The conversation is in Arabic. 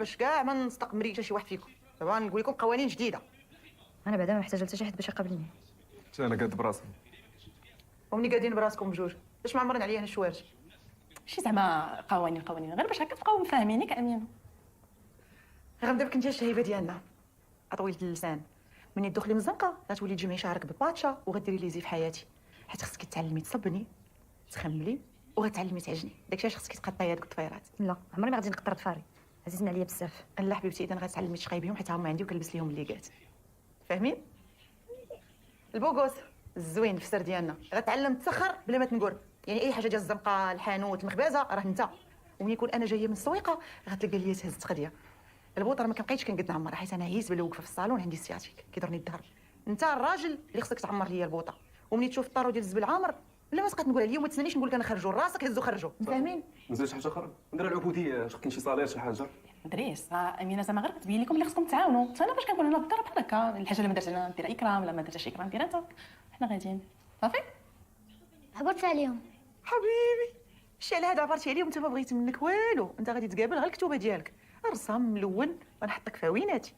باش كاع ما نستقمري حتى شي واحد فيكم. دابا نقول لكم قوانين جديده. انا بعدا ما محتاجه حتى شي حد باش يقابلني. حتى انا قاد براسي. ومني قاعدين براسكم بجوج باش ما عمرنا عليا انا الشوارج. شي زعما قوانين غير باش هكا تبقاو مفاهمينك امين. غنبدا بك انت الشهيبه ديالنا طويله اللسان. من تدخلي من الزنقه غتولي تجمعي شعرك بباتشا وغديري لي زي في حياتي. حيت خصك تعلمي تصبني تخملي وغتعلمي تعجني. داكشي علاش خصك تقطعي هذوك الطفيرات. لا عمري ما غادي نقطر ضفاري، عزيزين عليا بزاف. لا حبيبتي اذا غتعلمي تشقي بهم حيت هما عندي وكنلبس ليهم الليكات. فاهمين؟ البوغوس الزوين في السر ديالنا غتعلم تسخر بلا ما تنقر. يعني اي حاجه ديال الزنقه الحانوت المخبازه راه انت. ومن يكون انا جايه من السويقه غتلقى ليا تهز تقديه. البوطه ما كنبقيتش كنقد نعمرها حيت انا عييت بلا واقفه في الصالون عندي سياتيك كيضرني الظهر. انت الراجل اللي خصك تعمر ليا البوطه. ومني تشوف الطارو ديال الزبل عامر لا ما تبقى تنقول عليا وما تسنانيش نقول لك انا خرجوا راسك هزوا خرجوا. فاهمين؟ نزل شي حاجه اخرى ندير العبوديه كاين شي صالير شي حاجه. مدريس امينه زعما غير كتبين لكم اللي خصكم تعاونوا. انا باش كنكون هنا بالدار بحال هكا الحاجه اللي ما درت انا نديرها اكرام، لا ما درتش اكرام ديرها انت. حنا غاديين صافي. عبرت عليهم. حبيبي الشيء على هذا عبرتي عليه وانت ما بغيت منك والو. انت غادي تقابل غير الكتوبه ديالك الرسام ملون ونحطك في عويناتي.